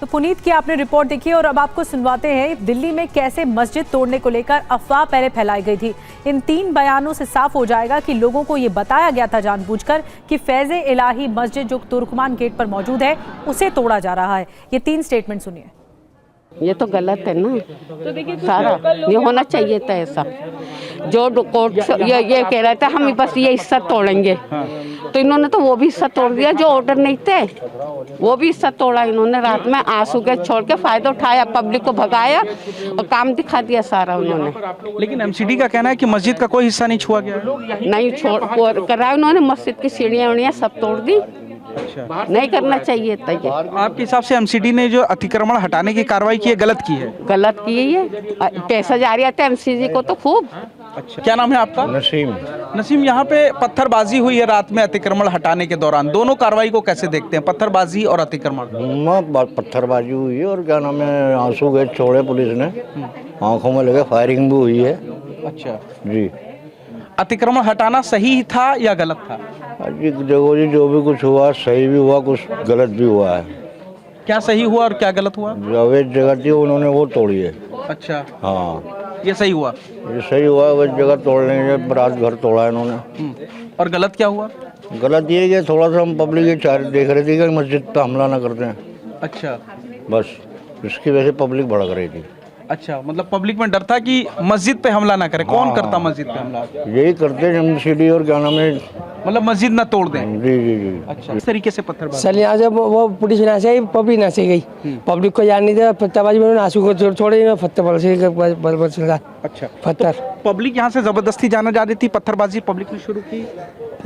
तो पुनीत की आपने रिपोर्ट देखी और अब आपको सुनवाते हैं दिल्ली में कैसे मस्जिद तोड़ने को लेकर अफवाह पहले फैलाई गई थी। इन 3 बयानों से साफ हो जाएगा कि लोगों को ये बताया गया था जानबूझकर कि फैज़े इलाही मस्जिद जो तुर्कमान गेट पर मौजूद है उसे तोड़ा जा रहा है। ये 3 स्टेटमेंट सुनिए। ये तो गलत है ना, तो देखिए सारा ये होना चाहिए था ऐसा। जो कोर्ट ये कह रहे थे हम बस ये हिस्सा तोड़ेंगे, तो इन्होंने तो वो भी हिस्सा तोड़ दिया। जो ऑर्डर नहीं थे वो भी हिस्सा तोड़ा इन्होंने। रात में आंसू गैस छोड़ के फायदा उठाया, पब्लिक को भगाया और काम दिखा दिया सारा उन्होंने। लेकिन एमसीडी का कहना है कि मस्जिद का कोई हिस्सा नहीं छुआ गया, नहीं छोड़ कराया उन्होंने। मस्जिद की सीढ़ियाँ उड़ियाँ सब तोड़ दी। अच्छा, नहीं करना चाहिए था ये। आपके हिसाब से एमसीडी ने जो अतिक्रमण हटाने की कार्रवाई की है गलत की है? गलत की है ये। पैसा जारी आता है एमसीडी को तो खूब। अच्छा, क्या नाम है आपका? नसीम। नसीम, यहाँ पे पत्थरबाजी हुई है रात में अतिक्रमण हटाने के दौरान, दोनों कार्रवाई को कैसे देखते हैं, पत्थरबाजी और अतिक्रमण? पत्थरबाजी हुई है और क्या नाम है, आंसू गैस छोड़े पुलिस ने, आंखों में लगे, फायरिंग भी हुई है। अच्छा जी, अतिक्रमण हटाना सही था या गलत था? जी देखो जी, जो भी कुछ हुआ सही भी हुआ, कुछ गलत भी हुआ है। क्या सही हुआ और क्या गलत हुआ? जो अवैध जगह थी उन्होंने वो तोड़ी है। अच्छा, हाँ ये सही हुआ? ये सही हुआ। अवैध जगह तोड़ने के रात घर तोड़ा है इन्होंने। और गलत क्या हुआ? गलत ये कि थोड़ा सा हम पब्लिक ये चाह देख रहे थे कि मस्जिद पे हमला ना करते हैं, अच्छा, बस इसकी वजह से पब्लिक भड़क रही थी। अच्छा, मतलब पब्लिक में डर था कि मस्जिद पे हमला ना करे। कौन करता मस्जिद पे हमला? यही करते हैं एमसीडी और क्या नाम है, मतलब मस्जिद ना तोड़ दें। जी जी जी। अच्छा, इस तरीके से पत्थरबाजी। सर यहाँ से वो पुलिस यहाँ से पब्लिक यहाँ से गई, पब्लिक को जान नहीं दिया। पत्थरबाजी में आंसू को छोड़े पत्थर से अच्छा, पत्थर तो पब्लिक यहाँ से जबरदस्ती जाना जा रही थी, पत्थरबाजी पब्लिक ने शुरू की।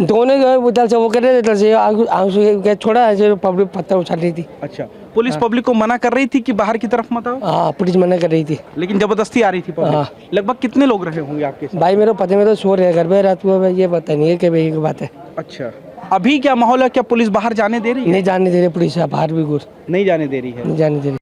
दोनों उधर से वो कर रहे थे, इधर से आंसू छोड़ा, ऐसे पब्लिक पत्थर उछाल रही थी। अच्छा, पुलिस पब्लिक को मना कर रही थी कि बाहर की तरफ मत आओ? हाँ, पुलिस मना कर रही थी, लेकिन जबरदस्ती आ रही थी पब्लिक। लगभग कितने लोग रहे होंगे आपके साथ? भाई मेरे पति में तो सो रहे घर पे रात को, ये पता नहीं है कि भाई बात है। अच्छा, अभी क्या माहौल है? क्या पुलिस बाहर जाने दे रही है? नहीं जाने दे रही पुलिस, बाहर भी घुस नहीं जाने दे रही है। नहीं जाने दे रही।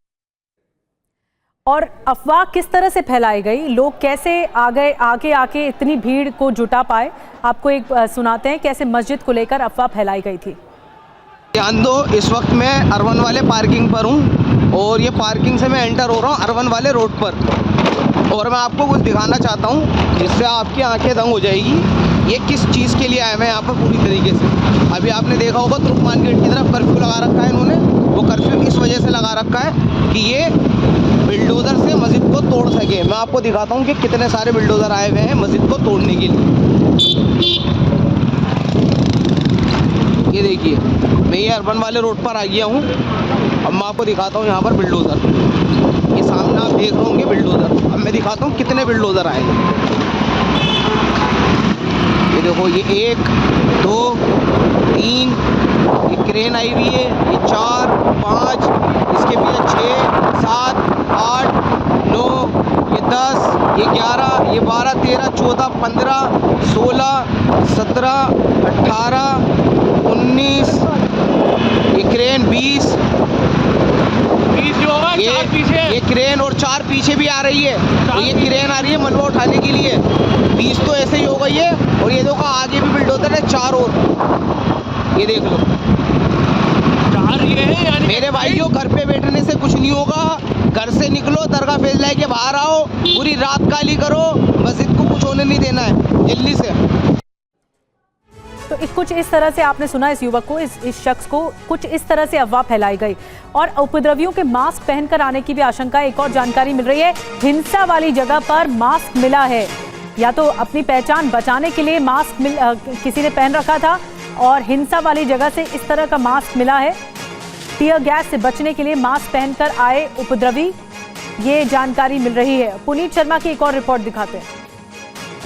और अफवाह किस तरह से फैलाई गई, लोग कैसे आगे आके इतनी भीड़ को जुटा पाए, आपको एक सुनाते हैं कैसे मस्जिद को लेकर अफवाह फैलाई गई थी। ध्यान दो, इस वक्त मैं अरवन वाले पार्किंग पर हूँ और ये पार्किंग से मैं एंटर हो रहा हूँ अरवन वाले रोड पर, और मैं आपको कुछ दिखाना चाहता हूँ जिससे आपकी आंखें दंग हो जाएगी। ये किस चीज़ के लिए आए हैं यहाँ पर पूरी तरीके से। अभी आपने देखा होगा तुर्कमान गेट की तरफ कर्फ्यू लगा रखा है इन्होंने। वो कर्फ्यू इस वजह से लगा रखा है कि ये बिल्डोज़र से मस्जिद को तोड़ सके। मैं आपको दिखाता हूँ कि कितने सारे बिल्डोज़र आए हुए हैं मस्जिद को तोड़ने के लिए। ये देखिए, मैं ये अर्बन वाले रोड पर आ गया हूँ। अब मैं आपको दिखाता हूँ यहाँ पर बिल्डोज़र, ये सामने आप देख रहे होंगे बिल्डोज़र। अब मैं दिखाता हूँ कितने बिल्डोज़र आए हैं। ये देखो, ये 1 2 3, ये क्रेन आई हुई है, ये 4 5, इसके पीछे 6 7 8 9, ये 10, ये 11, ये 12 13 14 15 16 17 18 19, ये क्रेन 20 जो होगा, ये क्रेन और 4 पीछे भी आ रही है। तो ये क्रेन आ रही है मलबा उठाने के लिए। 20 तो ऐसे ही हो गई है। और ये देखो आगे भी बिल्डोज़र है 4 और, ये देख लो 4 ये है। यानी मेरे भाइयों, घर पे बैठने से कुछ नहीं होगा। घर से निकलो, दरगाह फेज लेके बाहर आओ, पूरी रात काली करो, मस्जिद को कुछ होने नहीं देना है जल्दी से। तो कुछ इस तरह से आपने सुना इस युवक को, इस शख्स को कुछ इस तरह से अफवाह फैलाई गई। और उपद्रवियों के मास्क पहनकर आने की भी आशंका। एक और जानकारी मिल रही है, हिंसा वाली जगह पर मास्क मिला है, या तो अपनी पहचान बचाने के लिए मास्क किसी ने पहन रखा था, और हिंसा वाली जगह से इस तरह का मास्क मिला है। टीयर गैस से बचने के लिए मास्क पहनकर आए उपद्रवी, ये जानकारी मिल रही है। पुनीत शर्मा की एक और रिपोर्ट दिखाते हैं।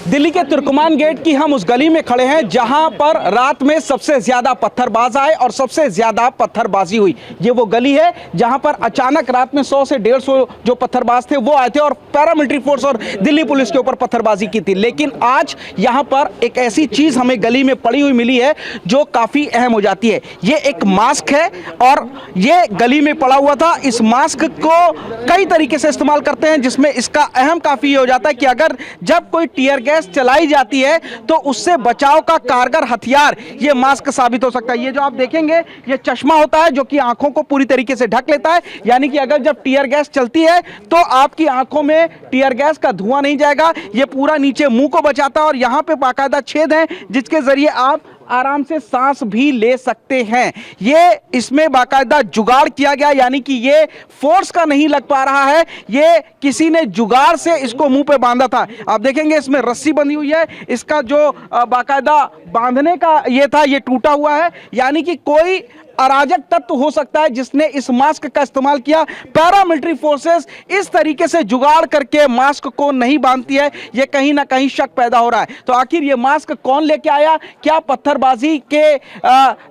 दिल्ली के तुर्कमान गेट की हम उस गली में खड़े हैं जहां पर रात में सबसे ज्यादा पत्थरबाज आए और सबसे ज्यादा पत्थरबाजी हुई। ये वो गली है जहां पर अचानक रात में 100 से 150 जो पत्थरबाज थे वो आए थे और पैरामिलिट्री फोर्स और दिल्ली पुलिस के ऊपर पत्थरबाजी की थी। लेकिन आज यहां पर एक ऐसी चीज हमें गली में पड़ी हुई मिली है जो काफी अहम हो जाती है। ये एक मास्क है और ये गली में पड़ा हुआ था। इस मास्क को कई तरीके से इस्तेमाल करते हैं, जिसमें इसका अहम काफी ये हो जाता है कि अगर जब कोई टीयर गैस गैस चलाई जाती है तो उससे बचाव का कारगर हथियार ये मास्क साबित हो सकता है। ये जो आप देखेंगे ये चश्मा होता है जो कि आंखों को पूरी तरीके से ढक लेता है, यानी कि अगर जब टीयर गैस चलती है तो आपकी आंखों में टीयर गैस का धुआं नहीं जाएगा। ये पूरा नीचे मुंह को बचाता है और यहां पे बाकायदा छेद है जिसके जरिए आप आराम से सांस भी ले सकते हैं। ये इसमें बाकायदा जुगाड़ किया गया, यानी कि ये फोर्स का नहीं लग पा रहा है, ये किसी ने जुगाड़ से इसको मुंह पे बांधा था। आप देखेंगे इसमें रस्सी बंधी हुई है, इसका जो बाकायदा बांधने का ये था ये टूटा हुआ है, यानी कि कोई अराजक तत्व हो सकता है जिसने इस मास्क का इस्तेमाल किया। पैरामिलिट्री फोर्सेस इस तरीके से जुगाड़ करके मास्क को नहीं बांधती है, यह कहीं ना कहीं शक पैदा हो रहा है। तो आखिर ये मास्क कौन लेके आया? क्या पत्थरबाजी के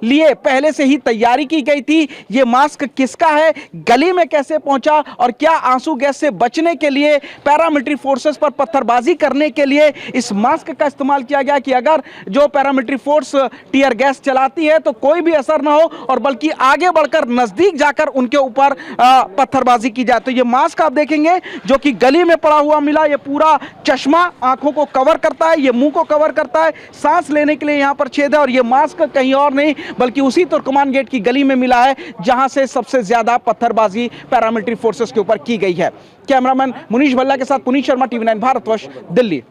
लिए पहले से ही तैयारी की गई थी? ये मास्क किसका है? गली में कैसे पहुंचा? और क्या आंसू गैस से बचने के लिए पैरामिलिट्री फोर्सेस पर पत्थरबाजी करने के लिए इस मास्क का इस्तेमाल किया गया कि अगर जो पैरामिलिट्री फोर्स टीयर गैस चलाती है तो कोई भी असर ना हो और बल्कि आगे बढ़कर नजदीक जाकर उनके ऊपर पत्थरबाजी की जाए। तो ये मास्क आप देखेंगे जो कि गली में पड़ा हुआ मिला, ये पूरा चश्मा आंखों को कवर करता है, ये मुंह को कवर करता है, सांस लेने के लिए यहां पर छेद है। और ये मास्क कहीं और नहीं बल्कि उसी तुर्कमान गेट की गली में मिला है जहां से सबसे ज्यादा पत्थरबाजी पैरामिलिट्री फोर्सेस के ऊपर की गई है। कैमरामैन मुनीश भल्ला के साथ पुनीत शर्मा, TV9 भारतवर्ष, दिल्ली।